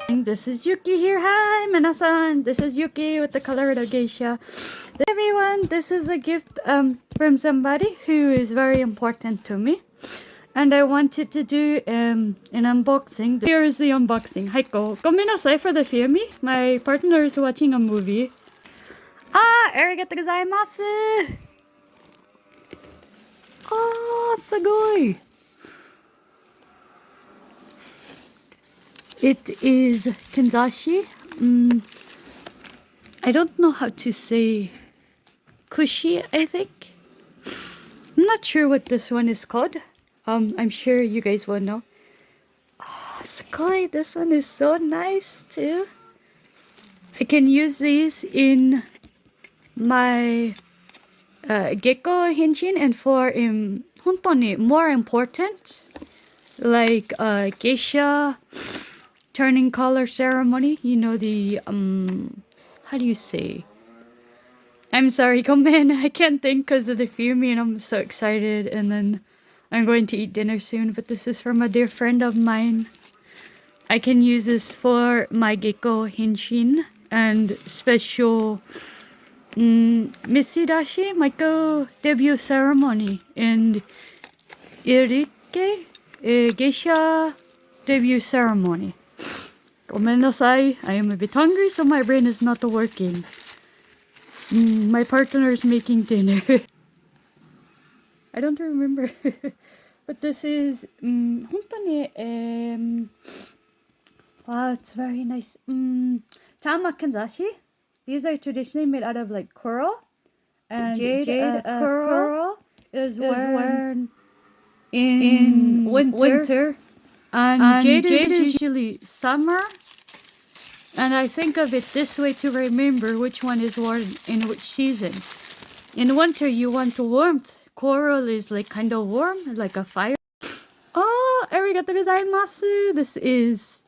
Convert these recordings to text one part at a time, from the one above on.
This is Yuki here. Hi, minasan. This is Yuki with the Colorado Geisha. Everyone, this is a gift from somebody who is very important to me. And I wanted to do an unboxing. Here is the unboxing. Haiko. Gomenasai for the filming. My partner is watching a movie. Arigato gozaimasu. Sugoi. It is kanzashi. I don't know how to say kushi, I think. I'm not sure what this one is called. I'm sure you guys will know. Sky, this one is so nice too. I can use these in my gecko henshin and for hontoni more important, like geisha turning color ceremony. You know, the how do you say? I'm sorry, Gomen, I can't think because of the filming and I'm so excited, and then I'm going to eat dinner soon, but this is from a dear friend of mine. I can use this for my gecko henshin and special Misidashi maiko debut ceremony and Irike geisha debut ceremony. Gomenasai, I am a bit hungry, so my brain is not working. My partner is making dinner. I don't remember. But this is hontoni wow, it's very nice. Tama kanzashi. These are traditionally made out of like coral. And jade coral is worn in winter. And jade is usually summer. And I think of it this way to remember which one is worn in which season. In winter, you want warmth. Coral is like kind of warm, like a fire. Oh, arigato gozaimasu. This is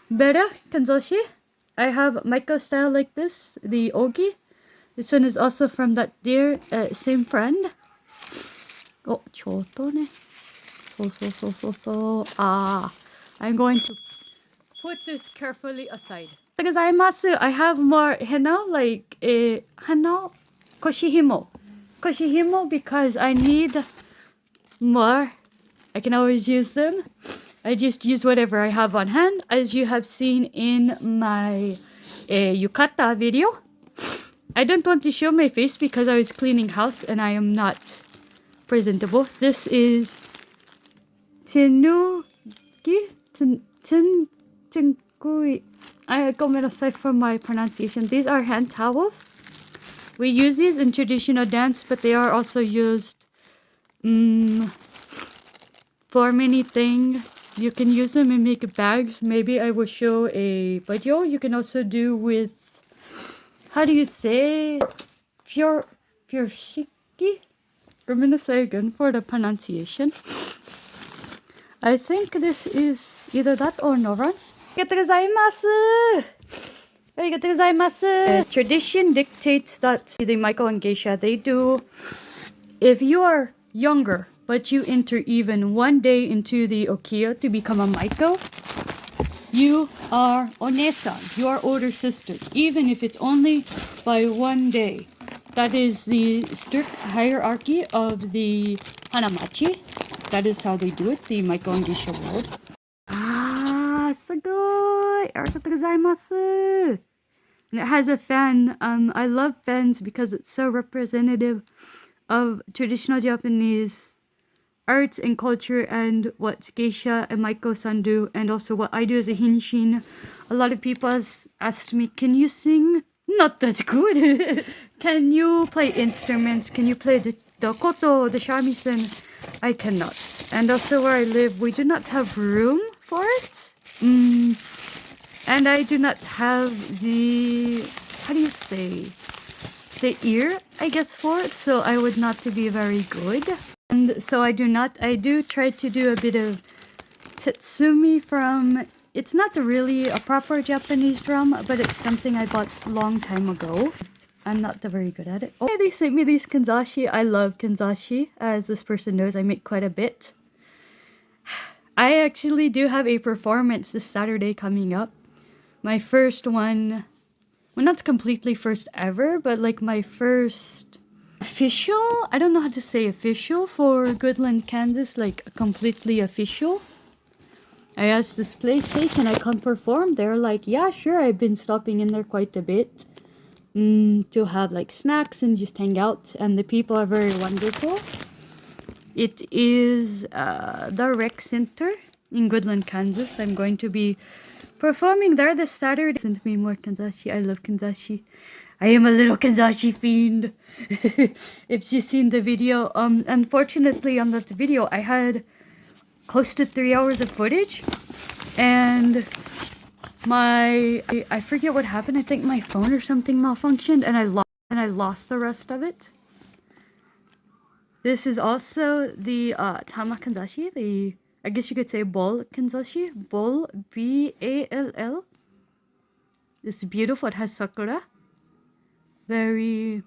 Bera kanzashi. I have maiko style like this, the ogi. This one is also from that dear same friend. Oh, choto ne. I'm going to put this carefully aside. Gozaimasu. I have more henna, like henna koshihimo. Koshihimo because I need more. I can always use them. I just use whatever I have on hand, as you have seen in my yukata video. I don't want to show my face because I was cleaning house and I am not presentable. This is Chinkui. I gomenasai for my pronunciation. These are hand towels. We use these in traditional dance, but they are also used for many things. You can use them and make bags. Maybe I will show a video. You can also do with, how do you say, fyoshiki? I'm gonna say again for the pronunciation. I think this is either that or noran. Arigato gozaimasu! Arigato gozaimasu! Tradition dictates that the maiko and geisha, they do, if you are younger, but you enter even one day into the okiya to become a maiko, you are onesan, you are older sister, even if it's only by one day. That is the strict hierarchy of the hanamachi. That is how they do it, the maiko and geisha world. Sugoi! Arigato gozaimasu! And it has a fan. I love fans because it's so representative of traditional Japanese arts and culture and what geisha and maiko-san do, and also what I do as a henshin. A lot of people asked me, can you sing? Not that good. Can you play instruments? Can you play the koto, the shamisen? I cannot. And also where I live, we do not have room for it. And I do not have the, how do you say, the ear, I guess, for it, so I would not to be very good. And so I do try to do a bit of tatsumi from, it's not really a proper Japanese drum, but it's something I bought a long time ago. I'm not very good at it. Oh, they sent me these kanzashi. I love kanzashi. As this person knows, I make quite a bit. I actually do have a performance this Saturday coming up. My first one, well, not completely first ever, but like my first official, I don't know how to say official for Goodland, Kansas, like completely official. I asked this place, hey, can I come perform? They're like, yeah, sure. I've been stopping in there quite a bit to have like snacks and just hang out. And the people are very wonderful. It is the rec center in Goodland, Kansas. I'm going to be performing there this Saturday. Listen to me more kanzashi. I love kanzashi. I am a little kanzashi fiend. If you've seen the video, unfortunately on that video I had close to 3 hours of footage, and I forget what happened. I think my phone or something malfunctioned, and I lost the rest of it. This is also the Tama Kanzashi, the, I guess you could say Ball Kanzashi. Ball, B-A-L-L. It's beautiful. It has sakura. Very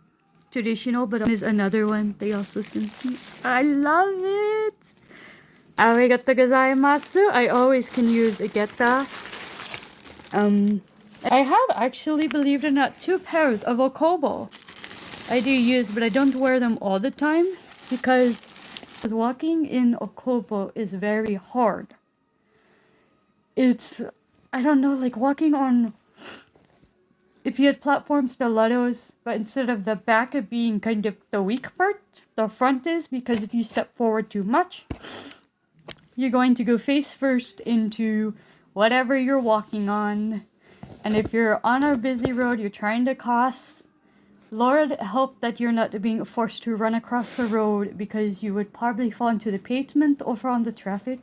traditional, but there's another one they also sent me. I love it! Arigato gozaimasu. I always can use ageta. I have actually, believe it or not, 2 pairs of okobo. I do use, but I don't wear them all the time because walking in okobo is very hard. It's, I don't know, like walking on, if you had platform stilettos, but instead of the back of being kind of the weak part, the front is, because if you step forward too much, you're going to go face first into whatever you're walking on. And if you're on a busy road, you're trying to cross, Lord help that you're not being forced to run across the road, because you would probably fall into the pavement or fall on the traffic.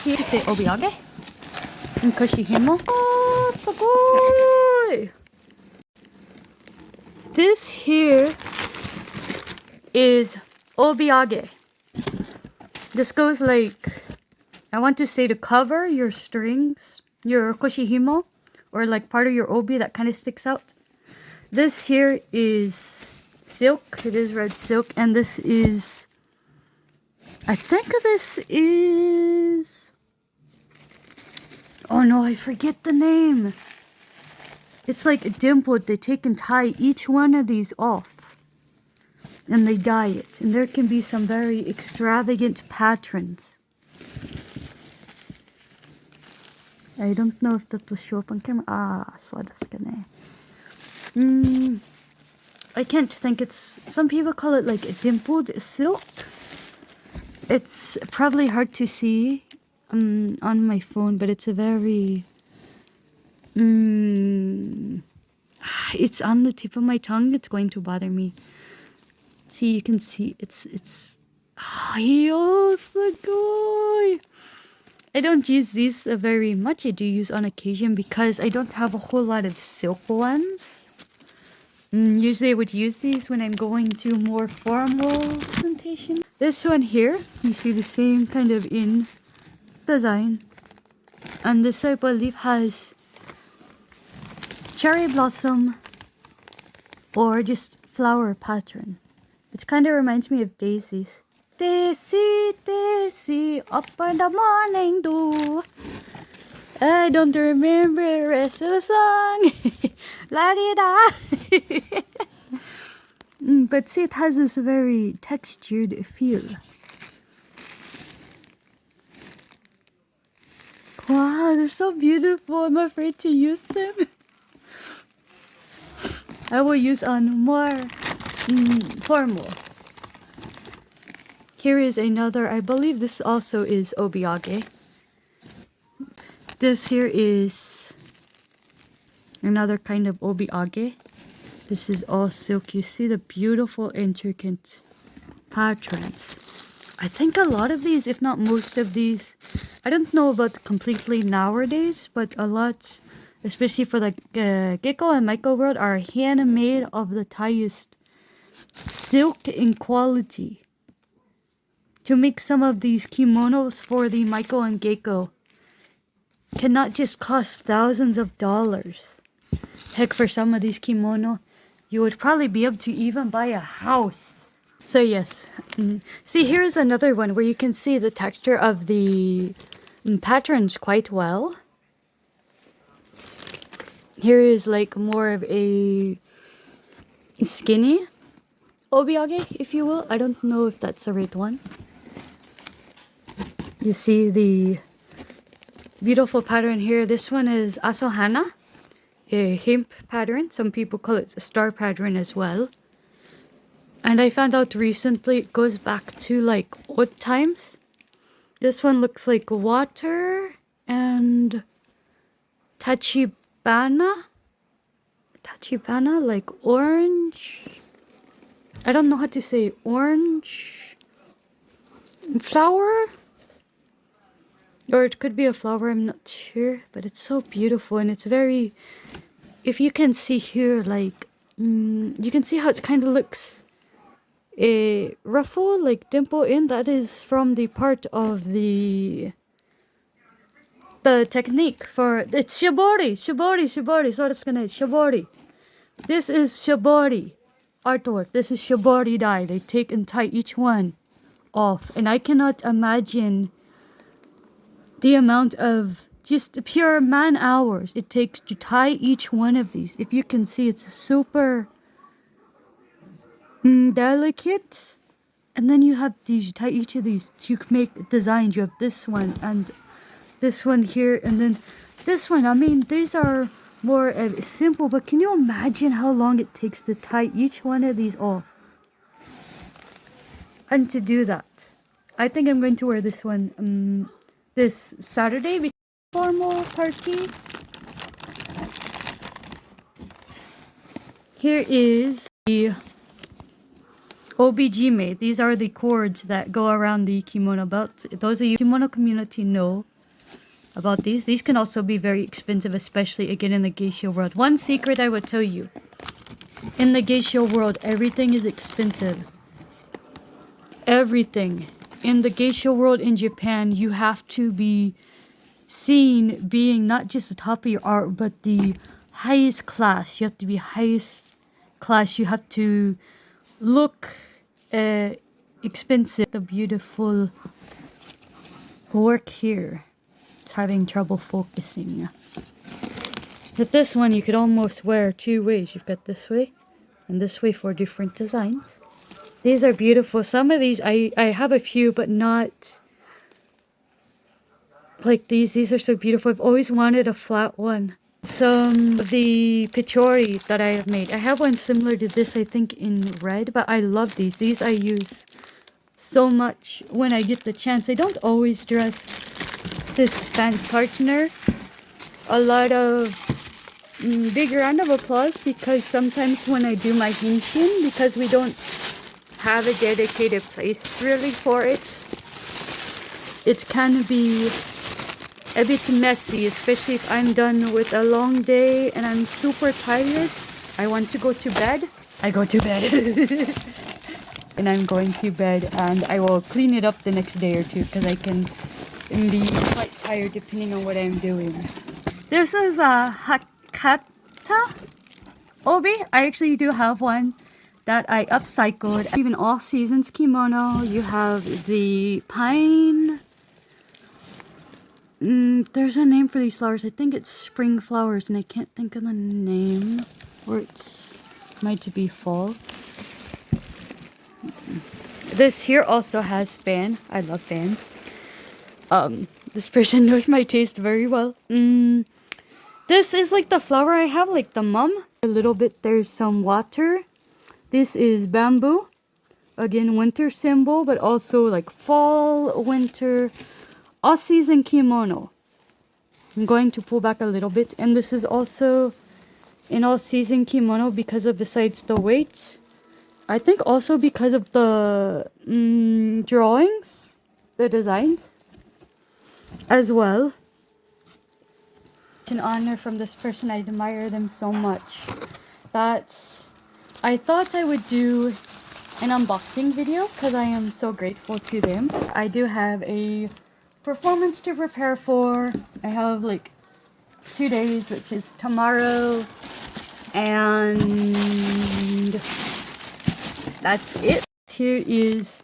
Here to say obiage and koshihimo. Oh, sugoi! This here is obiage. This goes like, I want to say to cover your strings, your koshihimo, or like part of your obi that kind of sticks out. This here is silk. It is red silk, and this is, I think this is, oh no, I forget the name. It's like dimpled. They take and tie each one of these off, and they dye it. And there can be some very extravagant patterns. I don't know if that will show up on camera. Ah, so that's gonna. I can't think. It's, some people call it like a dimpled silk. It's probably hard to see on my phone, but it's a very it's on the tip of my tongue. It's going to bother me. See, you can see it's oh, sugoi. I don't use these very much. I do use on occasion because I don't have a whole lot of silk ones. Usually I would use these when I'm going to more formal presentation. This one here, you see the same kind of in design. And this I believe has cherry blossom or just flower pattern. It kind of reminds me of daisies. Daisy, daisy, up in the morning dew. I don't remember the rest of the song. La di da. But see, it has this very textured feel. Wow, they're so beautiful. I'm afraid to use them. I will use on more formal. Here is another, I believe this also is obiage. This here is another kind of obiage. This is all silk. You see the beautiful intricate patterns. I think a lot of these, if not most of these, I don't know about completely nowadays, but a lot, especially for the Gecko and Maiko world, are handmade of the highest silk in quality. To make some of these kimonos for the Maiko and Gecko cannot just cost thousands of dollars. Heck, for some of these kimono, you would probably be able to even buy a house. So yes, see, here's another one where you can see the texture of the patterns quite well. Here is like more of a skinny obiage, if you will. I don't know if that's the right one. You see the beautiful pattern here. This one is asohana, a hemp pattern. Some people call it a star pattern as well. And I found out recently it goes back to like old times. This one looks like water and tachibana. Tachibana, like orange. I don't know how to say orange flower. Or it could be a flower, I'm not sure. But it's so beautiful and it's very... If you can see here, like... you can see how it kind of looks... a ruffle, like dimple in. That is from the part of the technique for... It's shibori! Shibori! So it's gonna... Shibori. This is shibori artwork. This is shibori dye. They take and tie each one off. And I cannot imagine the amount of just pure man hours it takes to tie each one of these. If you can see, it's super delicate. And then you have these, you tie each of these to make designs. You have this one and this one here and then this one. I mean, these are more simple, but can you imagine how long it takes to tie each one of these off? And to do that, I think I'm going to wear this one this Saturday because formal party. Here is the OBGME. These are the cords that go around the kimono belt. Those of you in the kimono community know about these. These can also be very expensive, especially again in the geisha world. One secret I would tell you. In the geisha world, everything is expensive. Everything. In the geisha world in Japan, you have to be seen being not just the top of your art, but the highest class. You have to be highest class. You have to look expensive. The beautiful work here. It's having trouble focusing. But this one you could almost wear two ways. You've got this way and this way for different designs. These are beautiful. Some of these I have a few, but not like these. These are so beautiful. I've always wanted a flat one. Some of the pichori that I have made. I have one similar to this, I think, in red, but I love these. These I use so much when I get the chance. I don't always dress this fan partner. A lot of big round of applause because sometimes when I do my henshin, because we don't have a dedicated place really for it, it can be a bit messy, especially if I'm done with a long day and I'm super tired. I want to go to bed. I go to bed. And I'm going to bed and I will clean it up the next day or two because I can be quite tired depending on what I'm doing. This is a Hakata obi. I actually do have one that I upcycled. Even all seasons kimono. You have the pine. There's a name for these flowers. I think it's spring flowers and I can't think of the name. Or it's might be fall. This here also has fan. I love fans. This person knows my taste very well. This is like the flower I have, like the mum. A little bit, there's some water. This is bamboo. Again, winter symbol, but also like fall, winter, all season kimono. I'm going to pull back a little bit. And this is also an all season kimono because of, besides the weight, I think also because of the drawings, the designs as well. An honor from this person. I admire them so much that I thought I would do an unboxing video because I am so grateful to them. I do have a performance to prepare for. I have like 2 days, which is tomorrow and that's it. Here is,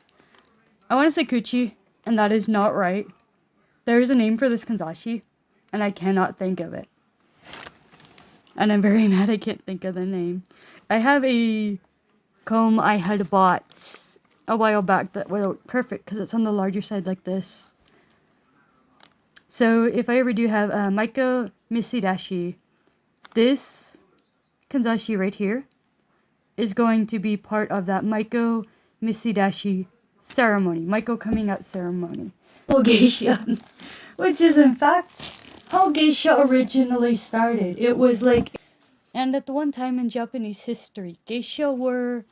I want to say kuchi, and that is not right. There is a name for this kanzashi, and I cannot think of it. And I'm very mad I can't think of the name. I have a comb I had bought a while back that was perfect because it's on the larger side like this. So if I ever do have a maiko misidashi, this kanzashi right here is going to be part of that maiko misidashi ceremony, maiko coming out ceremony. Geisha, which is in fact how geisha originally started. It was like, and at one time in Japanese history, geisha were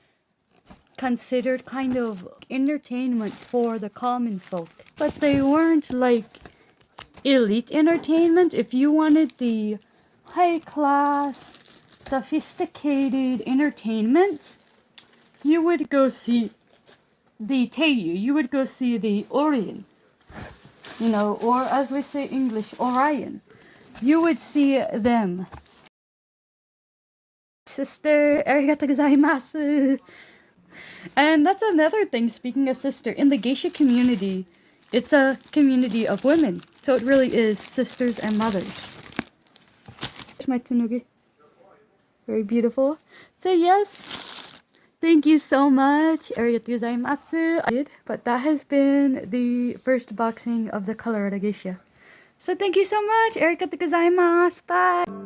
considered kind of entertainment for the common folk, but they weren't like elite entertainment. If you wanted the high class, sophisticated entertainment, you would go see the Teiyu, you would go see the Orion, you know, or as we say English, Orion. You would see them. Sister, arigato gozaimasu. And that's another thing, speaking of sister, in the geisha community, it's a community of women. So it really is sisters and mothers. Here's my tsunugi. Very beautiful. So yes, thank you so much. Arigato gozaimasu. But that has been the first boxing of the Colorado Geisha. So thank you so much. Arigato gozaimasu. Bye.